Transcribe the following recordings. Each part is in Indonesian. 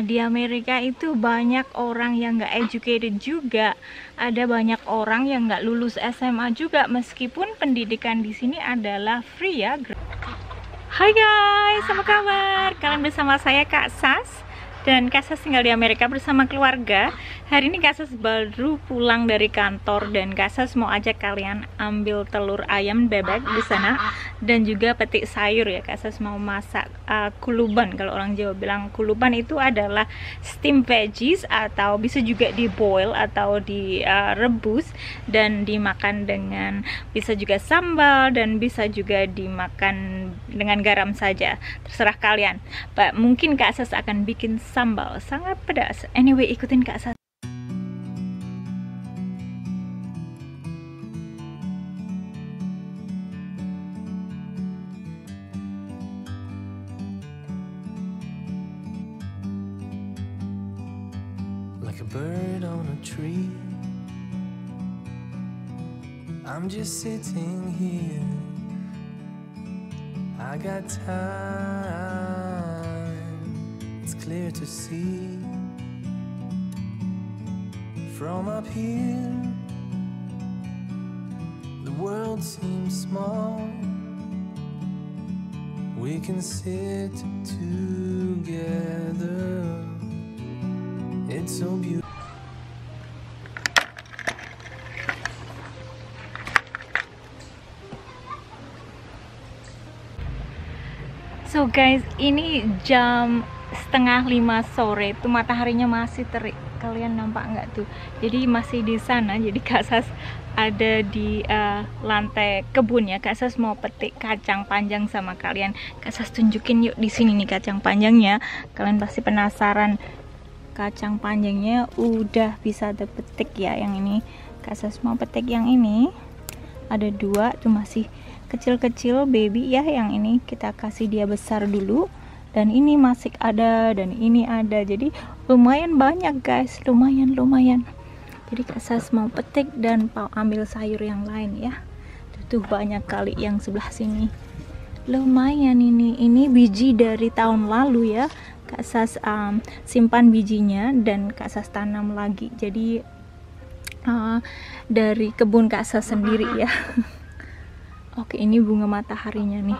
Di Amerika itu banyak orang yang nggak educated juga, ada banyak orang yang nggak lulus SMA juga, meskipun pendidikan di sini adalah free ya. Hai guys, apa kabar? Kalian bersama saya Kak Sas, dan Kak Sas tinggal di Amerika bersama keluarga. Hari ini Kak Sas baru pulang dari kantor dan Kak Sas mau ajak kalian ambil telur ayam bebek di sana dan juga petik sayur ya. Kak Sas mau masak kuluban. Kalau orang Jawa bilang kuluban itu adalah steam veggies, atau bisa juga di boil atau direbus dan dimakan dengan, bisa juga sambal dan bisa juga dimakan dengan garam saja, terserah kalian. Mungkin Kak Sas akan bikin sambal sangat pedas. Anyway, ikutin Kak Sas. Like a bird on a tree, I'm just sitting here. I got time, it's clear to see. From up here, the world seems small. We can sit together. It's so beautiful. So guys, ini jam 4:30 sore, itu mataharinya masih terik. Kalian nampak nggak tuh? Jadi masih di sana. Jadi Kak Sas ada di lantai kebun ya. Kak Sas mau petik kacang panjang sama kalian. Kak Sas tunjukin yuk, di sini nih kacang panjangnya. Kalian pasti penasaran. Kacang panjangnya udah bisa dipetik ya. Yang ini Kak Sas mau petik yang ini. Ada 2 tuh, masih kecil-kecil baby ya. Yang ini kita kasih dia besar dulu, dan ini masih ada, dan ini ada. Jadi lumayan banyak guys, lumayan. Jadi Kak Sas mau petik dan mau ambil sayur yang lain ya. Tuh banyak kali yang sebelah sini. Lumayan ini biji dari tahun lalu ya. Kak Sas simpan bijinya dan Kak Sas tanam lagi. Jadi dari kebun Kak Sas sendiri ya. Oke, ini bunga mataharinya nih.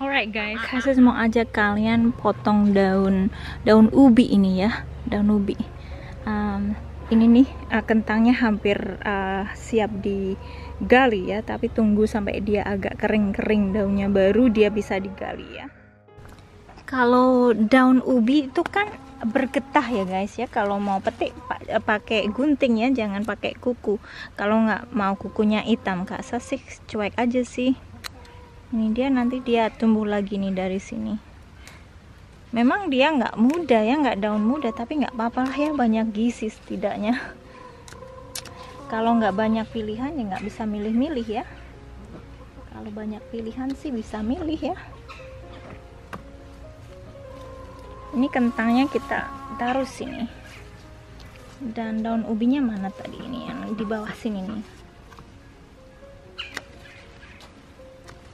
Alright guys, Kak Sas mau ajak kalian potong daun ubi ini ya, daun ubi. Ini nih kentangnya hampir siap digali ya, tapi tunggu sampai dia agak kering daunnya, baru dia bisa digali ya. Kalau daun ubi itu kan bergetah ya guys ya. Kalau mau petik pakai gunting ya, jangan pakai kuku. Kalau nggak mau kukunya hitam, Kak Sas sih cuek aja sih. Ini dia, nanti dia tumbuh lagi nih dari sini. Memang dia nggak muda ya, nggak daun muda, tapi nggak apa-apa lah ya, banyak gizi setidaknya. Kalau nggak banyak pilihan ya nggak bisa milih-milih ya. Kalau banyak pilihan sih bisa milih ya. Ini kentangnya kita taruh sini, dan daun ubinya mana tadi? Ini yang di bawah sini nih.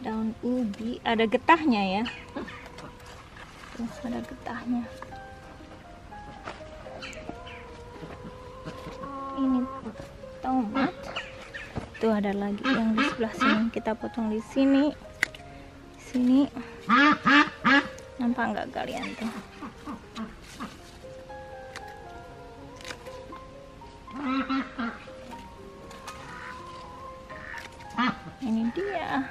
Daun ubi ada getahnya ya. Tuh, ada getahnya. Ini tomat. Tuh ada lagi yang di sebelah sini. Kita potong di sini. Sini. Nampak nggak kalian tuh? Ini dia.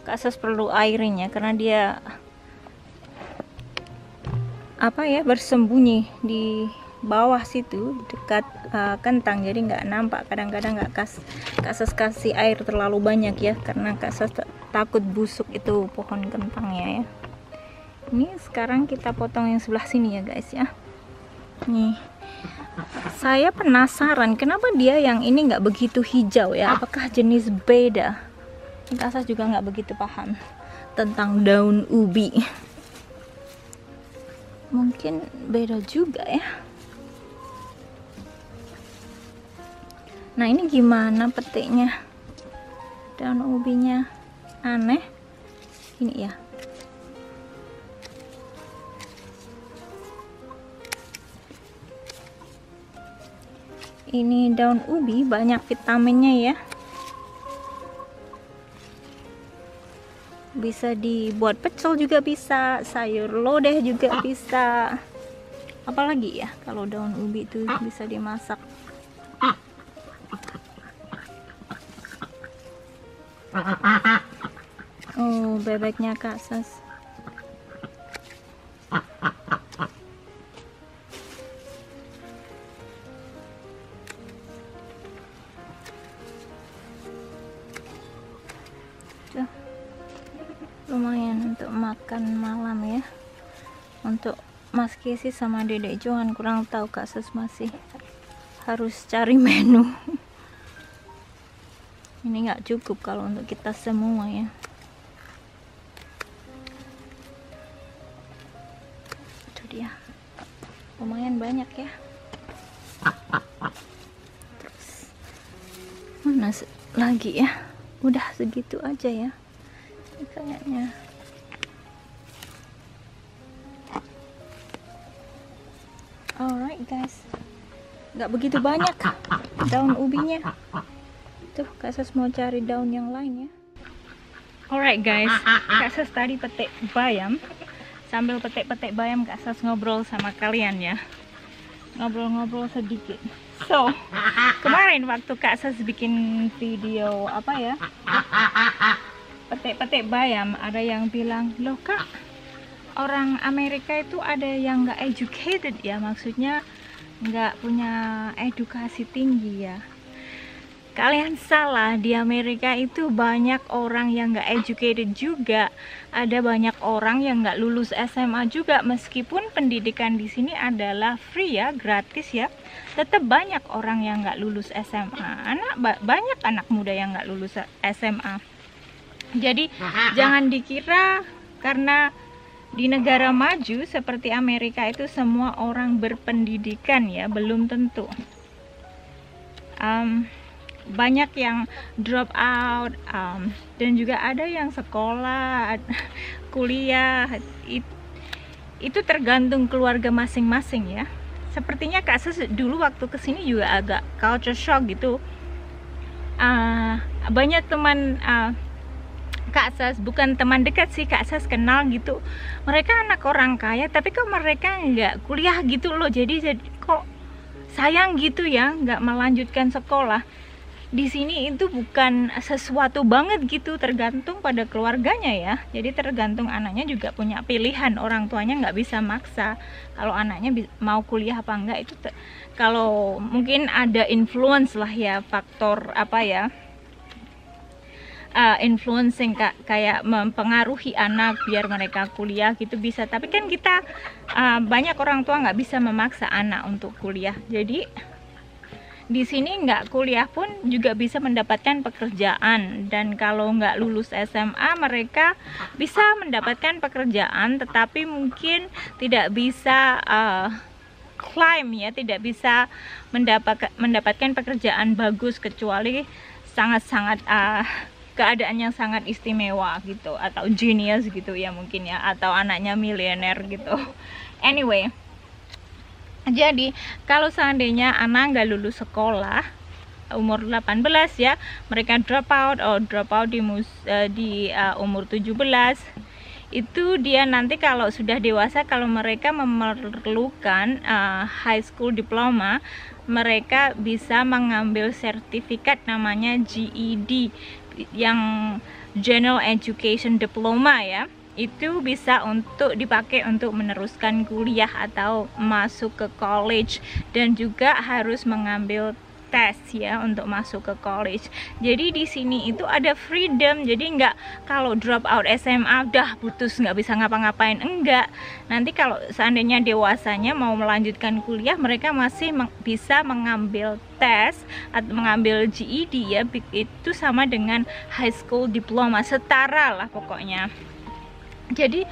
Kak Sas perlu airnya karena dia bersembunyi di bawah situ dekat kentang, jadi nggak nampak. Kadang-kadang Kak Sas kasih air terlalu banyak ya, karena Kak Sas takut busuk itu pohon kentangnya ya. Ini sekarang kita potong yang sebelah sini ya guys ya. Nih, saya penasaran kenapa dia yang ini nggak begitu hijau ya. Apakah jenis beda? Kak Sas juga nggak begitu paham tentang daun ubi. Mungkin beda juga ya. Nah, ini gimana petiknya? Daun ubinya aneh. Ini ya. Ini daun ubi banyak vitaminnya ya. Bisa dibuat pecel juga bisa, sayur lodeh juga bisa. Apalagi ya kalau daun ubi itu bisa dimasak. Oh, bebeknya Kak Sas. Tuh. Lumayan untuk makan malam ya. Untuk Mas Kesi sama Dedek Johan kurang tahu, Kak Sas masih harus cari menu. Ini nggak cukup kalau untuk kita semua ya. Itu dia, lumayan banyak ya. Terus mana lagi ya? Udah segitu aja ya kayaknya. Alright guys, nggak begitu banyak daun ubinya. Tuh Kak Sas mau cari daun yang lain ya. Alright guys, Kak Sas tadi petik bayam. Sambil petik-petik bayam Kak Sas ngobrol sama kalian ya. Ngobrol-ngobrol sedikit. So, kemarin waktu Kak Sas bikin video apa ya, petik-petik bayam, ada yang bilang, loh Kak, orang Amerika itu ada yang nggak educated ya, maksudnya nggak punya edukasi tinggi ya. Kalian salah, di Amerika itu banyak orang yang nggak educated juga. Ada banyak orang yang nggak lulus SMA juga, meskipun pendidikan di sini adalah free ya, gratis ya. Tetap banyak orang yang nggak lulus SMA. Banyak anak muda yang nggak lulus SMA. Jadi jangan dikira karena di negara maju seperti Amerika itu semua orang berpendidikan ya, belum tentu. Banyak yang drop out, dan juga ada yang sekolah, kuliah. Itu tergantung keluarga masing-masing ya. Sepertinya Kak Sas dulu waktu kesini juga agak culture shock gitu. Banyak teman Kak Sas, bukan teman dekat sih, Kak Sas kenal gitu. Mereka anak orang kaya, tapi kok mereka nggak kuliah gitu loh. Jadi kok sayang gitu ya, nggak melanjutkan sekolah. Di sini itu bukan sesuatu banget gitu, tergantung pada keluarganya ya. Jadi tergantung anaknya juga punya pilihan, orang tuanya nggak bisa maksa kalau anaknya mau kuliah apa enggak. Itu kalau mungkin ada influence lah ya, faktor apa ya, influencing kayak mempengaruhi anak biar mereka kuliah gitu bisa. Tapi kan kita banyak orang tua nggak bisa memaksa anak untuk kuliah. Jadi di sini nggak kuliah pun juga bisa mendapatkan pekerjaan, dan kalau nggak lulus SMA mereka bisa mendapatkan pekerjaan, tetapi mungkin tidak bisa climb ya, tidak bisa mendapatkan pekerjaan bagus kecuali sangat-sangat keadaan yang sangat istimewa gitu, atau genius gitu ya mungkin ya, atau anaknya miliuner gitu. Anyway, jadi kalau seandainya anak nggak lulus sekolah umur 18 ya, mereka drop out di umur 17, itu dia nanti kalau sudah dewasa, kalau mereka memerlukan high school diploma, mereka bisa mengambil sertifikat namanya GED, yang General Education Diploma ya. Itu bisa untuk dipakai untuk meneruskan kuliah atau masuk ke college, dan juga harus mengambil tes ya untuk masuk ke college. Jadi di sini itu ada freedom, jadi nggak kalau drop out SMA udah putus nggak bisa ngapa-ngapain, enggak. Nanti kalau seandainya dewasanya mau melanjutkan kuliah, mereka masih bisa mengambil tes atau mengambil GED ya, itu sama dengan high school diploma, setara lah pokoknya. Jadi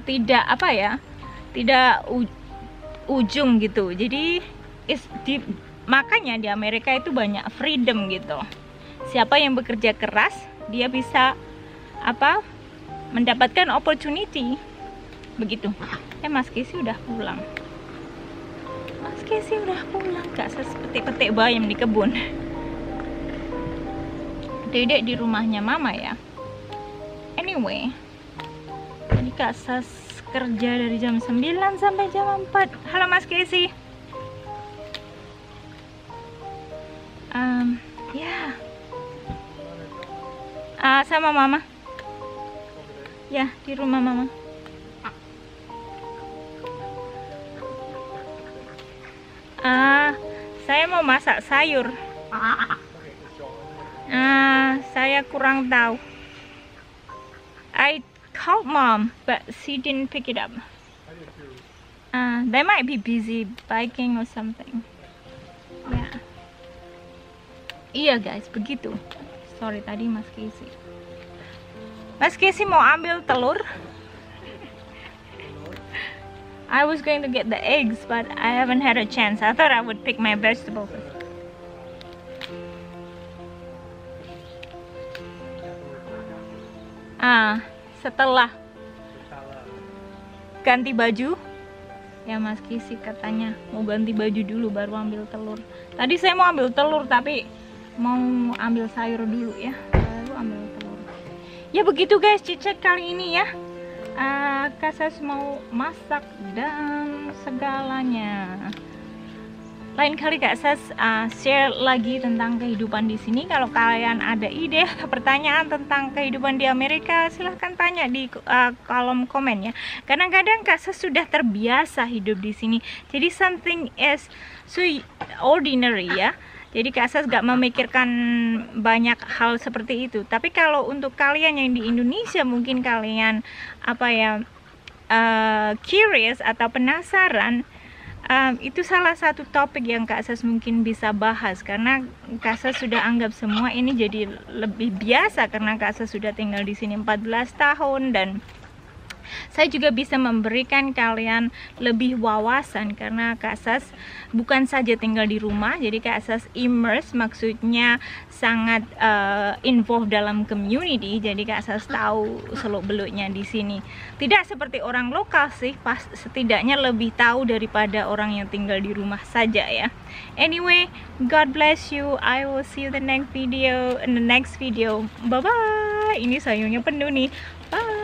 tidak apa ya, tidak ujung gitu. Jadi makanya di Amerika itu banyak freedom gitu. Siapa yang bekerja keras dia bisa mendapatkan opportunity begitu. Mas Casey udah pulang. Mas Casey udah pulang. Kak Sas petik-petik bayam di kebun. Dedek di rumahnya mama ya. Anyway, jadi Kak Sas kerja dari jam 9 sampai jam 4. Halo Mas Casey. Ya. Sama mama. Ya, di rumah mama. Saya mau masak sayur. Saya kurang tahu. I called mom, but she didn't pick it up. They might be busy biking or something. Yeah. Iya guys, begitu. Sorry tadi Mas Casey. Mas Casey mau ambil telur. I was going to get the eggs, but I haven't had a chance. I thought I would pick my vegetables. Setelah ganti baju, ya Mas Casey katanya mau ganti baju dulu baru ambil telur. Tadi saya mau ambil telur tapi mau ambil sayur dulu ya, baru ambil telur. Ya begitu guys, cicet kali ini ya. Kak Sas mau masak dan segalanya. Lain kali Kak Sas share lagi tentang kehidupan di sini. Kalau kalian ada ide atau pertanyaan tentang kehidupan di Amerika, silahkan tanya di kolom komen ya. Kadang-kadang Kak Sas sudah terbiasa hidup di sini, jadi something is so ordinary ya. Jadi Kak Sas gak memikirkan banyak hal seperti itu. Tapi kalau untuk kalian yang di Indonesia, mungkin kalian curious atau penasaran, itu salah satu topik yang Kak Sas mungkin bisa bahas, karena Kak Sas sudah anggap semua ini jadi lebih biasa karena Kak Sas sudah tinggal di sini 14 tahun, dan saya juga bisa memberikan kalian lebih wawasan karena Kak Sas bukan saja tinggal di rumah, jadi Kak Sas immerse, maksudnya sangat involved dalam community. Jadi Kak Sas tahu seluk-beluknya di sini. Tidak seperti orang lokal sih, setidaknya lebih tahu daripada orang yang tinggal di rumah saja ya. Anyway, God bless you. I will see you in the next video. Bye bye. Ini sayurnya penuh nih. Bye.